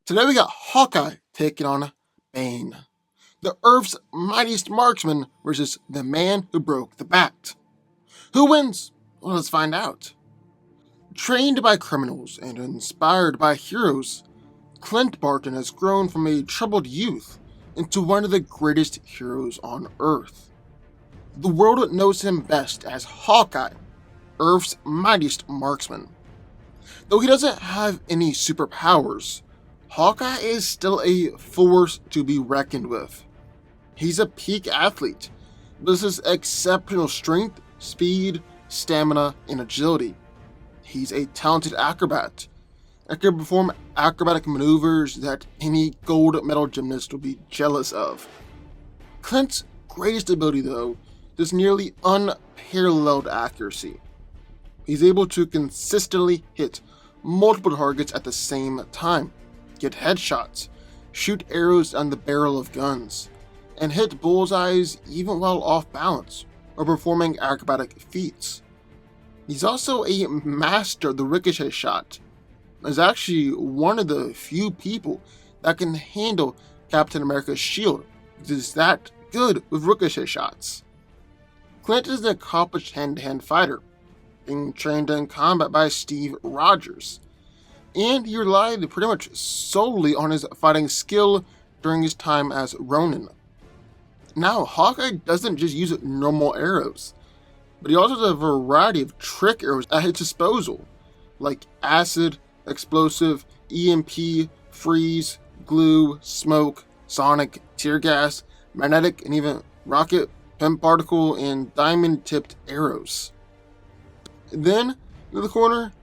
Today we got Hawkeye taking on Bane, the Earth's mightiest marksman versus the man who broke the bat. Who wins? Well, let's find out. Trained by criminals and inspired by heroes, Clint Barton has grown from a troubled youth into one of the greatest heroes on Earth. The world knows him best as Hawkeye, Earth's mightiest marksman. Though he doesn't have any superpowers, Hawkeye is still a force to be reckoned with. He's a peak athlete, with his exceptional strength, speed, stamina, and agility. He's a talented acrobat that can perform acrobatic maneuvers that any gold medal gymnast would be jealous of. Clint's greatest ability, though, is nearly unparalleled accuracy. He's able to consistently hit multiple targets at the same time, get headshots, shoot arrows down the barrel of guns, and hit bullseyes even while off balance or performing acrobatic feats. He's also a master of the ricochet shot. He's actually one of the few people that can handle Captain America's shield, because he's that good with ricochet shots. Clint is an accomplished hand-to-hand fighter, being trained in combat by Steve Rogers, and he relied pretty much solely on his fighting skill during his time as Ronin. Now, Hawkeye doesn't just use normal arrows, but he also has a variety of trick arrows at his disposal, like acid, explosive, EMP, freeze, glue, smoke, sonic, tear gas, magnetic, and even rocket, pin particle, and diamond-tipped arrows. Then, in the corner,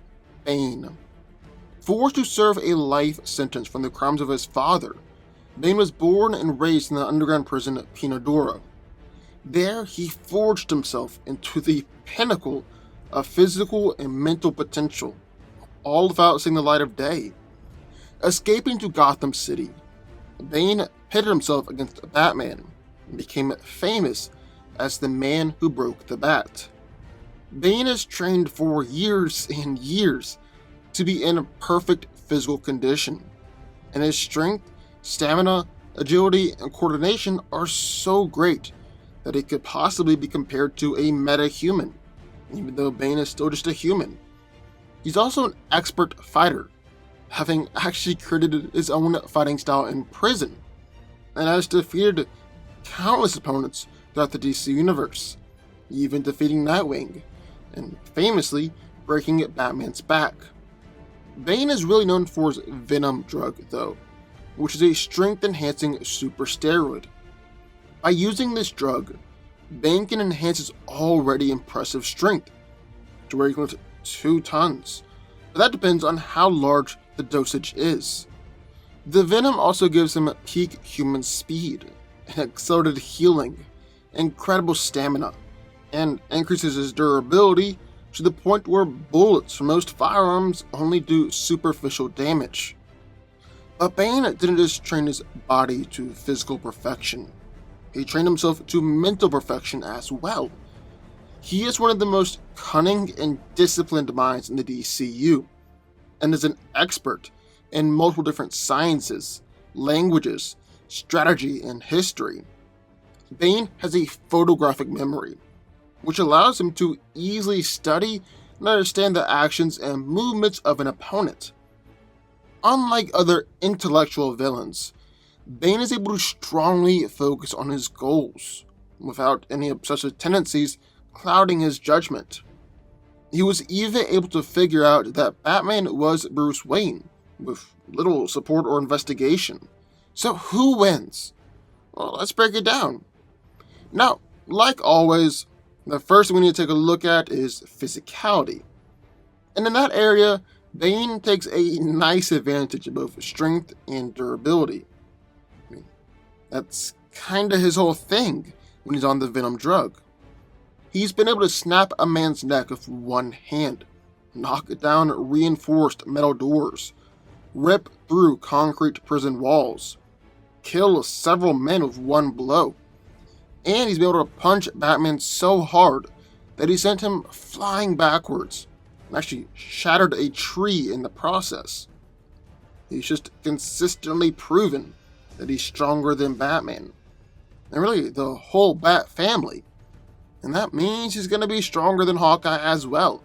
Bane. Forced to serve a life sentence from the crimes of his father, Bane was born and raised in the underground prison Pinadora. There, he forged himself into the pinnacle of physical and mental potential, all without seeing the light of day. Escaping to Gotham City, Bane pitted himself against Batman and became famous as the man who broke the bat. Bane has trained for years and years to be in a perfect physical condition, and his strength, stamina, agility, and coordination are so great that it could possibly be compared to a meta-human, even though Bane is still just a human. He's also an expert fighter, having actually created his own fighting style in prison, and has defeated countless opponents throughout the DC universe, even defeating Nightwing, and famously breaking Batman's back. Bane is really known for his Venom drug, though, which is a strength-enhancing super steroid. By using this drug, Bane can enhance his already impressive strength to where he can lift 2 tons, but that depends on how large the dosage is. The Venom also gives him peak human speed, and accelerated healing, incredible stamina, and increases his durability to the point where bullets from most firearms only do superficial damage. But Bane didn't just train his body to physical perfection. He trained himself to mental perfection as well. He is one of the most cunning and disciplined minds in the DCU, and is an expert in multiple different sciences, languages, strategy, and history. Bane has a photographic memory, which allows him to easily study and understand the actions and movements of an opponent. Unlike other intellectual villains, Bane is able to strongly focus on his goals, without any obsessive tendencies clouding his judgment. He was even able to figure out that Batman was Bruce Wayne, with little support or investigation. So who wins? Well, let's break it down. Now, like always, the first thing we need to take a look at is physicality. And in that area, Bane takes a nice advantage of both strength and durability. That's kinda his whole thing when he's on the Venom drug. He's been able to snap a man's neck with one hand, knock down reinforced metal doors, rip through concrete prison walls, kill several men with one blow, and he's been able to punch Batman so hard that he sent him flying backwards and actually shattered a tree in the process. He's just consistently proven that he's stronger than Batman, and really the whole Bat family, and that means he's going to be stronger than Hawkeye as well.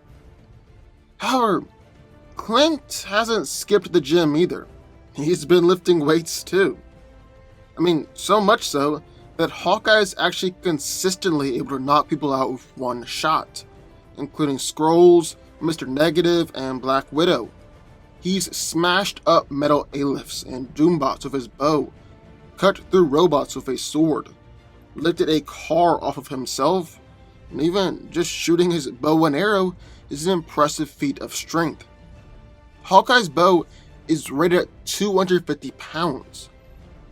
However, Clint hasn't skipped the gym either. He's been lifting weights too. I mean, so much so that Hawkeye is actually consistently able to knock people out with one shot, including Skrulls, Mr. Negative, and Black Widow. He's smashed up metal A-lifts and Doombots with his bow, cut through robots with a sword, lifted a car off of himself, and even just shooting his bow and arrow is an impressive feat of strength. Hawkeye's bow is rated at 250 pounds,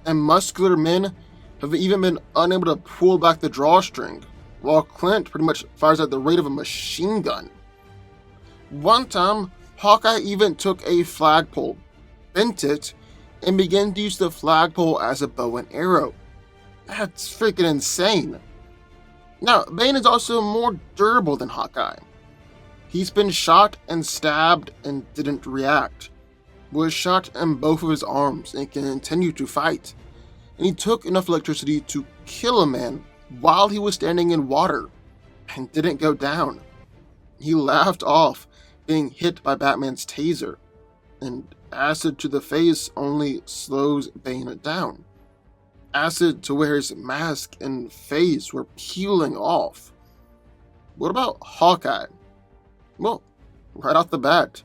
and muscular men have even been unable to pull back the drawstring, while Clint pretty much fires at the rate of a machine gun. One time, Hawkeye even took a flagpole, bent it, and began to use the flagpole as a bow and arrow. That's freaking insane. Now, Bane is also more durable than Hawkeye. He's been shot and stabbed and didn't react, was shot in both of his arms and can continue to fight, and he took enough electricity to kill a man while he was standing in water and didn't go down. He laughed off being hit by Batman's taser, and acid to the face only slows Bane down. Acid to where his mask and face were peeling off. What about Hawkeye? Well, right off the bat,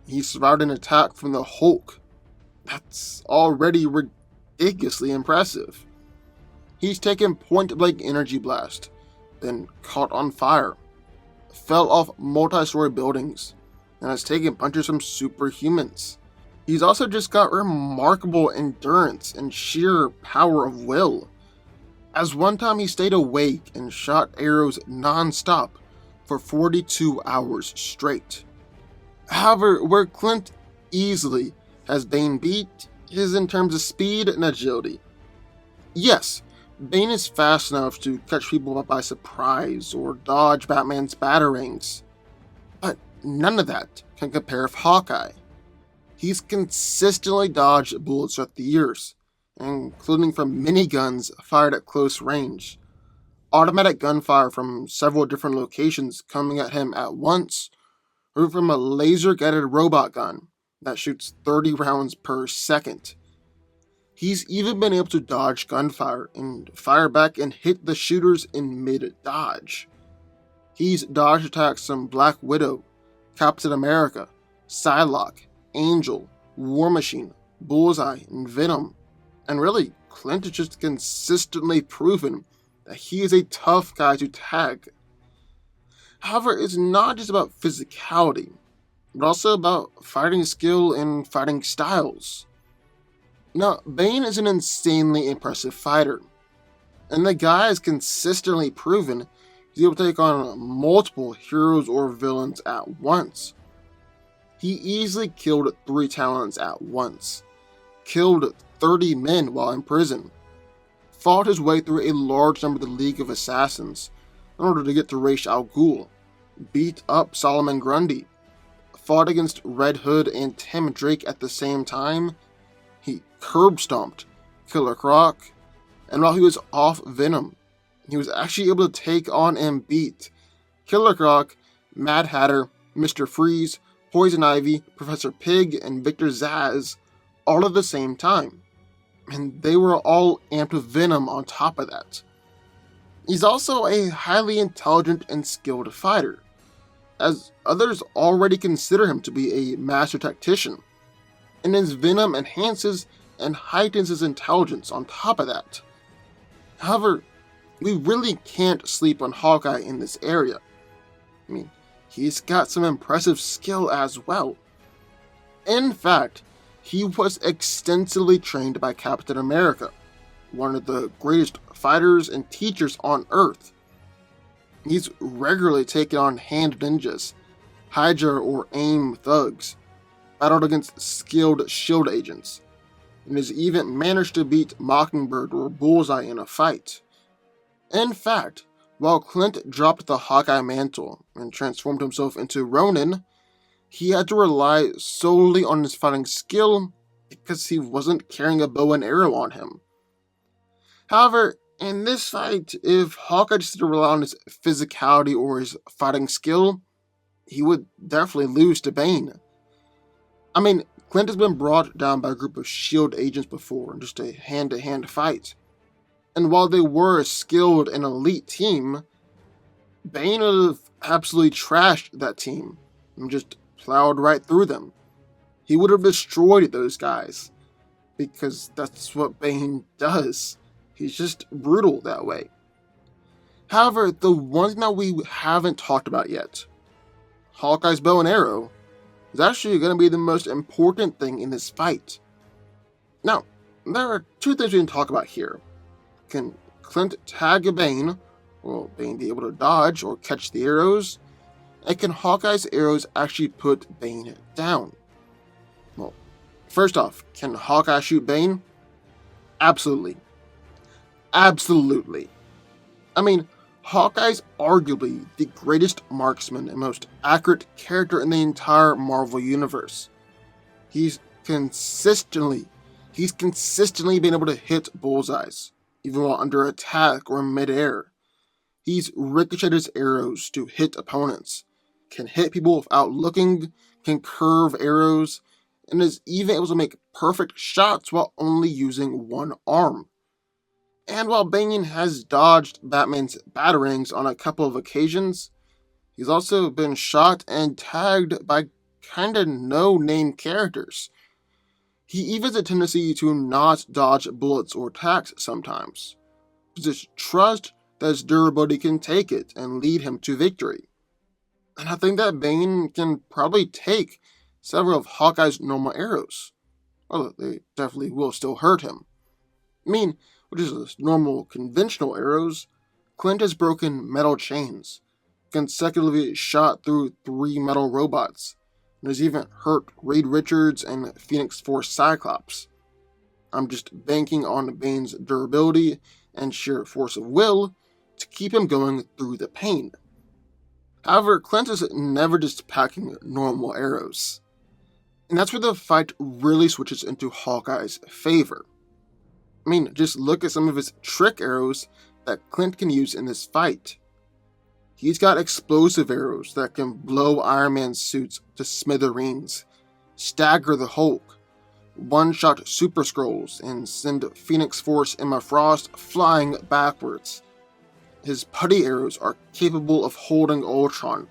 he survived an attack from the Hulk. That's already ridiculously impressive. He's taken point-blank energy blast, then caught on fire, fell off multi-story buildings, and has taken punches from superhumans. He's also just got remarkable endurance and sheer power of will, as one time he stayed awake and shot arrows non-stop for 42 hours straight. However, where Clint easily has Bane beat is in terms of speed and agility. Yes, Bane is fast enough to catch people by surprise or dodge Batman's batarangs, but none of that can compare with Hawkeye. He's consistently dodged bullets throughout the years, including from miniguns fired at close range, automatic gunfire from several different locations coming at him at once, or from a laser-guided robot gun that shoots 30 rounds per second. He's even been able to dodge gunfire and fire back and hit the shooters in mid-dodge. He's dodged attacks from Black Widow, Captain America, Psylocke, Angel, War Machine, Bullseye, and Venom. And really, Clint has just consistently proven that he is a tough guy to tag. However, it's not just about physicality, but also about fighting skill and fighting styles. Now, Bane is an insanely impressive fighter, and the guy has consistently proven he's able to take on multiple heroes or villains at once. He easily killed 3 Talons at once, killed 30 men while in prison, fought his way through a large number of the League of Assassins in order to get to Ra's al Ghul, beat up Solomon Grundy, fought against Red Hood and Tim Drake at the same time. He curb-stomped Killer Croc, and while he was off Venom, he was actually able to take on and beat Killer Croc, Mad Hatter, Mr. Freeze, Poison Ivy, Professor Pig, and Victor Zsasz all at the same time, and they were all amped with Venom on top of that. He's also a highly intelligent and skilled fighter, as others already consider him to be a master tactician, and his Venom enhances and heightens his intelligence on top of that. However, we really can't sleep on Hawkeye in this area. I mean, he's got some impressive skill as well. In fact, he was extensively trained by Captain America, one of the greatest fighters and teachers on Earth. He's regularly taken on hand ninjas, Hydra or AIM thugs, battled against skilled shield agents, and has even managed to beat Mockingbird or Bullseye in a fight. In fact, while Clint dropped the Hawkeye mantle and transformed himself into Ronin, he had to rely solely on his fighting skill because he wasn't carrying a bow and arrow on him. However, in this fight, if Hawkeye just didn't rely on his physicality or his fighting skill, he would definitely lose to Bane. I mean, Clint has been brought down by a group of S.H.I.E.L.D. agents before in just a hand-to-hand fight. And while they were a skilled and elite team, Bane would have absolutely trashed that team and just plowed right through them. He would have destroyed those guys, because that's what Bane does. He's just brutal that way. However, the one thing that we haven't talked about yet, Hawkeye's bow and arrow, is actually going to be the most important thing in this fight. Now, there are two things we can talk about here. Can Clint tag a Bane? Will Bane be able to dodge or catch the arrows? And can Hawkeye's arrows actually put Bane down? Well, first off, can Hawkeye shoot Bane? Absolutely. Absolutely. I mean, Hawkeye's arguably the greatest marksman and most accurate character in the entire Marvel Universe. He's consistently been able to hit bullseyes, even while under attack or midair. He's ricocheted his arrows to hit opponents, can hit people without looking, can curve arrows, and is even able to make perfect shots while only using one arm. And while Bane has dodged Batman's batarangs on a couple of occasions, he's also been shot and tagged by kinda no-name characters. He even has a tendency to not dodge bullets or attacks sometimes. Just trust that his durability can take it and lead him to victory. And I think that Bane can probably take several of Hawkeye's normal arrows. Although they definitely will still hurt him. I mean, which is normal conventional arrows, Clint has broken metal chains, consecutively shot through 3 metal robots, and has even hurt Reed Richards and Phoenix Force Cyclops. I'm just banking on Bane's durability and sheer force of will to keep him going through the pain. However, Clint is never just packing normal arrows. And that's where the fight really switches into Hawkeye's favor. I mean, just look at some of his trick arrows that Clint can use in this fight. He's got explosive arrows that can blow Iron Man's suits to smithereens, stagger the Hulk, one-shot Super Skrulls, and send Phoenix Force Emma Frost flying backwards. His putty arrows are capable of holding Ultron.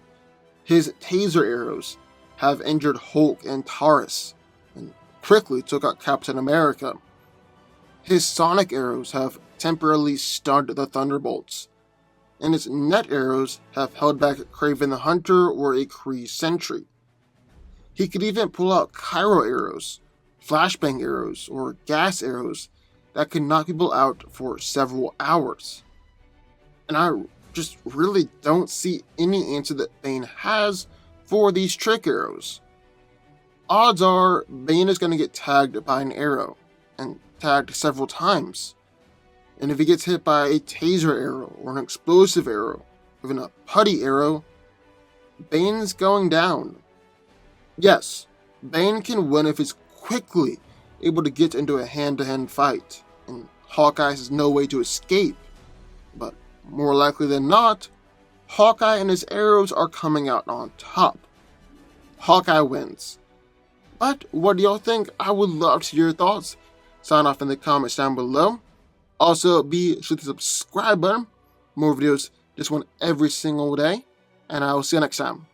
His taser arrows have injured Hulk and Taurus, and quickly took out Captain America. His sonic arrows have temporarily stunned the Thunderbolts, and his net arrows have held back Kraven the Hunter or a Kree Sentry. He could even pull out Cairo arrows, flashbang arrows, or gas arrows that could knock people out for several hours. And I just really don't see any answer that Bane has for these trick arrows. Odds are Bane is going to get tagged by an arrow, and tagged several times. And if he gets hit by a taser arrow or an explosive arrow, even a putty arrow, Bane's going down. Yes, Bane can win if he's quickly able to get into a hand-to-hand fight, and Hawkeye has no way to escape. But more likely than not, Hawkeye and his arrows are coming out on top. Hawkeye wins. But what do y'all think? I would love to hear your thoughts. Sign off in the comments down below. Also, be sure to subscribe button. More videos, just one every single day. And I will see you next time.